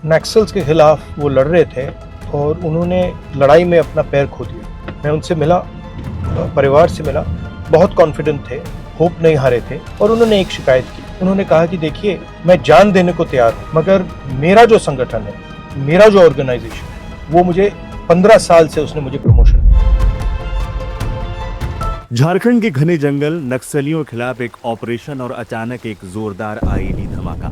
Naxals के खिलाफ वो लड़ रहे थे और उन्होंने लड़ाई में अपना पैर खो दिया। मैं उनसे मिला, परिवार से मिला, बहुत कॉन्फिडेंट थे, होप नहीं हारे थे और उन्होंने एक शिकायत की। उन्होंने कहा कि देखिए, मैं जान देने को तैयार हूँ, मगर मेरा जो संगठन है, मेरा जो ऑर्गेनाइजेशन है, वो मुझे 15 साल से उसने मुझे प्रमोशन दिया। झारखंड के घने जंगल, नक्सलियों के खिलाफ एक ऑपरेशन और अचानक एक जोरदार आईईडी धमाका।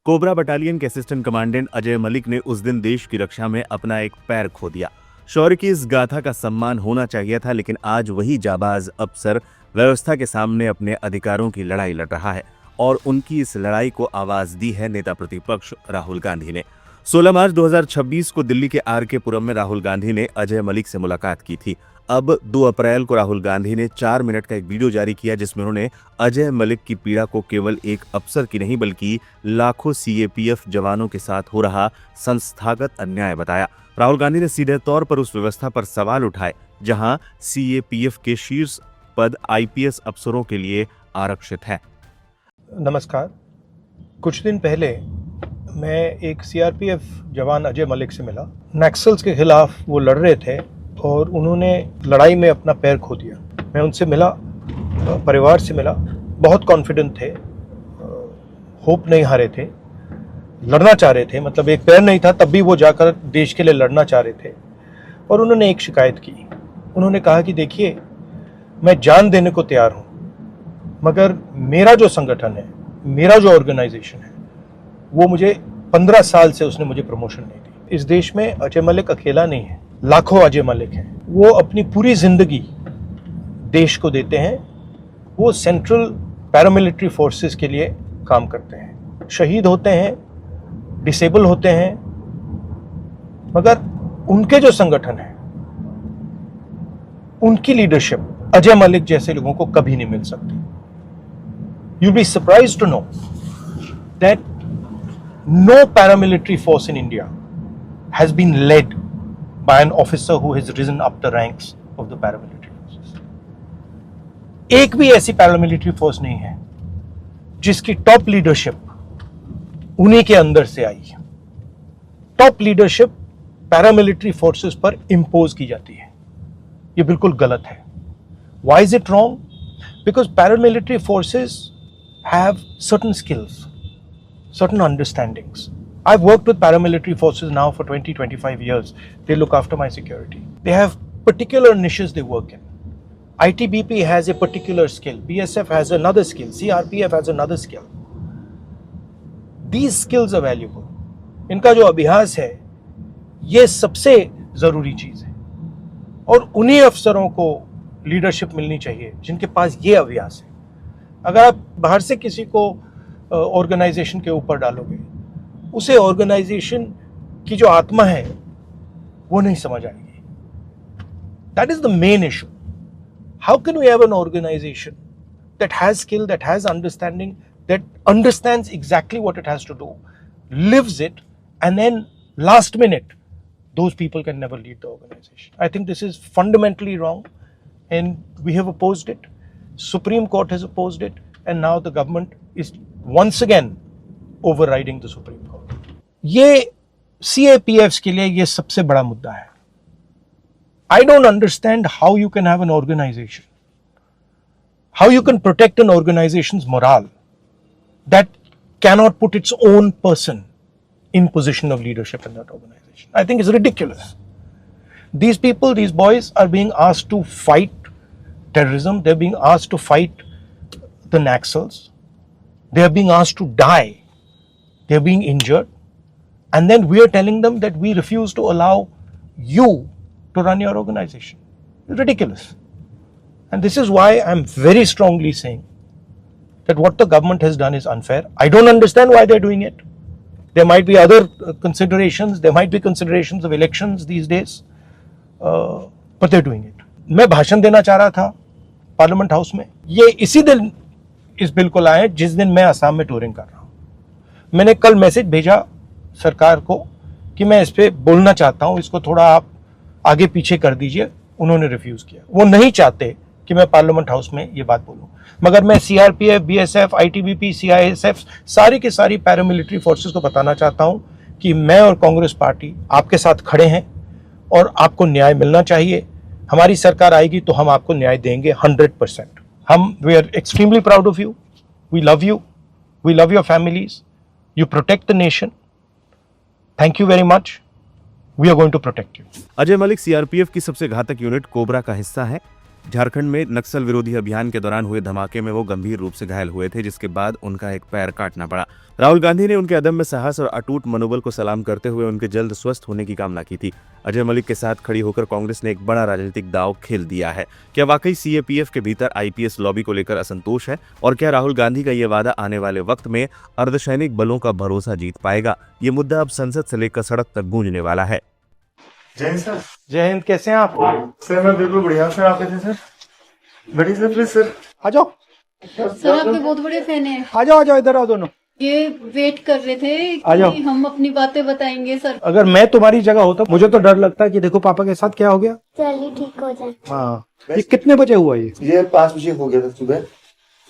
कोबरा बटालियन के असिस्टेंट कमांडेंट अजय मलिक ने उस दिन देश की रक्षा में अपना एक पैर खो दिया। शौर्य की इस गाथा का सम्मान होना चाहिए था, लेकिन आज वही जाबाज अफसर व्यवस्था के सामने अपने अधिकारों की लड़ाई लड़ रहा है और उनकी इस लड़ाई को आवाज दी है नेता प्रतिपक्ष राहुल गांधी ने। 16 मार्च 2026 को दिल्ली के आरके पुरम में राहुल गांधी ने अजय मलिक से मुलाकात की थी। अब 2 अप्रैल को राहुल गांधी ने 4 मिनट का एक वीडियो जारी किया, जिसमें उन्होंने अजय मलिक की पीड़ा को केवल एक अफसर की नहीं बल्कि लाखों सीएपीएफ जवानों के साथ हो रहा संस्थागत अन्याय बताया। राहुल गांधी ने सीधे तौर पर उस व्यवस्था पर सवाल उठाए जहां सीएपीएफ के शीर्ष पद आईपीएस अफसरों के लिए आरक्षित है। नमस्कार। कुछ दिन पहले मैं एक सीआरपीएफ जवान अजय मलिक से मिला। नक्सल्स के खिलाफ वो लड़ रहे थे और उन्होंने लड़ाई में अपना पैर खो दिया। मैं उनसे मिला, परिवार से मिला, बहुत कॉन्फिडेंट थे, होप नहीं हारे थे, लड़ना चाह रहे थे, मतलब एक पैर नहीं था तब भी वो जाकर देश के लिए लड़ना चाह रहे थे और उन्होंने एक शिकायत की। उन्होंने कहा कि देखिए, मैं जान देने को तैयार हूँ, मगर मेरा जो संगठन है, मेरा जो ऑर्गेनाइजेशन है, वो मुझे 15 साल से उसने मुझे प्रमोशन नहीं दी। इस देश में अजय मलिक अकेला नहीं है, लाखों अजय मलिक हैं। वो अपनी पूरी जिंदगी देश को देते हैं। वो सेंट्रल पैरामिलिट्री फोर्सेस के लिए काम करते हैं, शहीद होते हैं, डिसेबल होते हैं, मगर उनके जो संगठन है, उनकी लीडरशिप अजय मलिक जैसे लोगों को कभी नहीं मिल सकती। You'll be surprised to know that no paramilitary force in India has been led by an officer who has risen up the ranks of the paramilitary forces. एक भी ऐसी paramilitary force नहीं है जिसकी टॉप लीडरशिप उन्हीं के अंदर से आई है। टॉप लीडरशिप पैरामिलिट्री फोर्सेस पर इंपोज की जाती है। ये बिल्कुल गलत है। Why is it wrong? Because paramilitary forces have certain skills, certain understandings. I've worked with paramilitary forces now for 20-25 years. They look after my security. They have particular niches they work in. ITBP has a particular skill. BSF has another skill. CRPF has another skill. These skills are valuable. इनका जो अभ्यास है, ये सबसे ज़रूरी चीज़ है और उन्हीं अफसरों को लीडरशिप मिलनी चाहिए जिनके पास ये अभ्यास है। अगर आप बाहर से किसी को ऑर्गेनाइजेशन के ऊपर डालोगे, उसे ऑर्गेनाइजेशन की जो आत्मा है वो नहीं समझ आएगी। That is the main issue. How can we have an organisation that has skill, that has understanding, that understands exactly what it has to do, lives it, and then last minute those people can never lead the organization. I think this is fundamentally wrong and we have opposed it. Supreme Court has opposed it and now the government is once again overriding the Supreme Court. ये CAPFs के लिए ये सबसे बड़ा मुद्दा है। I don't understand how you can have an organization, how you can protect an organization's morale that cannot put its own person in position of leadership in that organization. I think it's ridiculous. These people, these boys are being asked to fight terrorism. They're being asked to fight the Naxals. They're being asked to die. They're being injured. And then we're telling them that we refuse to allow you to run your organization. It's ridiculous. And this is why I'm very strongly saying that what the government has done is unfair. I don't understand why they're doing it. There might be other considerations. There might be considerations of elections these days, but they're doing it. मैं भाषण देना चाह रहा था parliament house में। ये इसी दिन इस बिल को लाए जिस दिन मैं असम में टूरिंग कर रहा हूँ। मैंने कल मैसेज भेजा सरकार को कि मैं इस पे बोलना चाहता हूँ, इसको थोड़ा आप आगे पीछे कर दीजिए। उन्होंने रिफ्यूज किया। वो नहीं चाहते कि मैं पार्लियामेंट हाउस में ये बात बोलूं, मगर मैं सीआरपीएफ, बीएसएफ, आईटीबीपी, सीआईएसएफ सारी की सारी पैरामिलिट्री फोर्सेस को बताना चाहता हूं कि मैं और कांग्रेस पार्टी आपके साथ खड़े हैं और आपको न्याय मिलना चाहिए। हमारी सरकार आएगी तो हम आपको न्याय देंगे 100%। We are extremely proud of you, we love you, we love your families, you protect the nation, thank you very much, we are going to protect you. Ajay Malik CRPF की सबसे घातक यूनिट कोबरा का हिस्सा है। झारखंड में नक्सल विरोधी अभियान के दौरान हुए धमाके में वो गंभीर रूप से घायल हुए थे, जिसके बाद उनका एक पैर काटना पड़ा। राहुल गांधी ने उनके अदम्य साहस और अटूट मनोबल को सलाम करते हुए उनके जल्द स्वस्थ होने की कामना की थी। अजय मलिक के साथ खड़ी होकर कांग्रेस ने एक बड़ा राजनीतिक दांव खेल दिया है। क्या वाकई सीएपीएफ के भीतर आईपीएस लॉबी को लेकर असंतोष है, और क्या राहुल गांधी का ये वादा आने वाले वक्त में अर्धसैनिक बलों का भरोसा जीत पाएगा? ये मुद्दा अब संसद से लेकर सड़क तक गूंजने वाला है। जय हिंद सर। जय हिंद, कैसे हैं आप? सर मैं बिल्कुल बढ़िया सर, आप कैसे सर? बढ़िया सर, प्लीज सर आ जाओ, सर आपके बहुत बड़े फैन हैं। आ जाओ, इधर आओ दोनों। ये वेट कर रहे थे आ जाओ। कि हम अपनी बातें बताएंगे सर। अगर मैं तुम्हारी जगह होता मुझे तो डर लगता है कि देखो पापा के साथ क्या हो गया। चलिए ठीक हो जाए। हाँ, ये कितने बजे हुआ ये? 5 बजे हो गया था सुबह,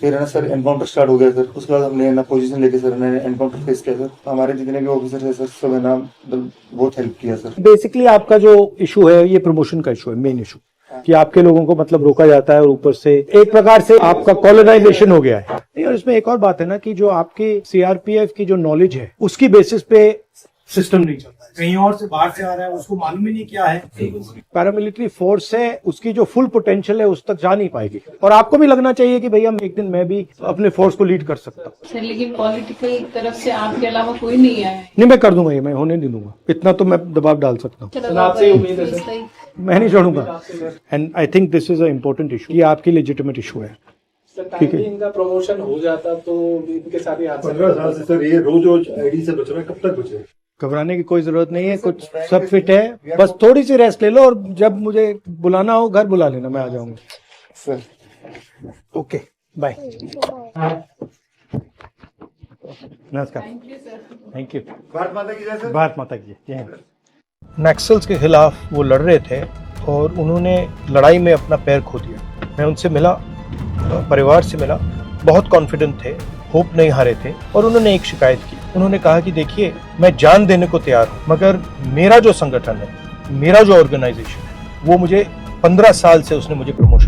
फिर है ना सर एनकाउंटर स्टार्ट हो गया सर। उसके बाद हमने ना पोजीशन लेके सर ने एनकाउंटर फेस किया सर। हमारे जितने भी ऑफिसर है सर सब है ना बहुत हेल्प किया सर। बेसिकली आपका जो इशू है ये प्रमोशन का इशू है, मेन इशू, कि आपके लोगों को मतलब रोका जाता है और ऊपर से एक प्रकार से आपका कॉलोनाइजेशन हो गया है। नहीं, और इसमें एक और बात है ना कि जो आपकी सीआरपीएफ की जो नॉलेज है उसकी बेसिस पे सिस्टम नहीं चलता है, कहीं और से बाहर से आ रहा है, उसको मालूम ही नहीं क्या है। पैरामिलिट्री फोर्स है, उसकी जो फुल पोटेंशियल है उस तक जा नहीं पाएगी। और आपको भी लगना चाहिए कि भैया एक दिन मैं भी अपने फोर्स को लीड कर सकता हूँ। सर लेकिन पॉलिटिकल तरफ से आपके अलावा कोई नहीं आया है। नहीं, मैं कर दूंगा, ये मैं होने नहीं दूंगा, इतना तो मैं दबाव डाल सकता हूँ। चलो आपसे उम्मीद है सर। मैं नहीं छोड़ूंगा। And I think this is a important issue, ये आपकी लेजिटिमेट इशू है। ठीक है, इनका प्रमोशन हो जाता तो इनके साथ ही 15 साल से सर ये रोज आईडी से बच रहा है, कब तक बचे? घबराने की कोई जरूरत नहीं है, कुछ सब फिट है, बस थोड़ी सी रेस्ट ले लो और जब मुझे बुलाना हो घर बुला लेना, मैं आ जाऊंगा सर। ओके, बाय, नमस्कार, थैंक यू। भारत माता की जय सर। भारत माता की जय। नक्सल्स के खिलाफ वो लड़ रहे थे और उन्होंने लड़ाई में अपना पैर खो दिया। मैं उनसे मिला, परिवार से मिला, बहुत कॉन्फिडेंट थे, होप नहीं हारे थे, और उन्होंने एक शिकायत की। उन्होंने कहा कि देखिए मैं जान देने को तैयार हूं, मगर मेरा जो संगठन है, मेरा जो ऑर्गेनाइजेशन है, वो मुझे 15 साल से उसने मुझे प्रमोशन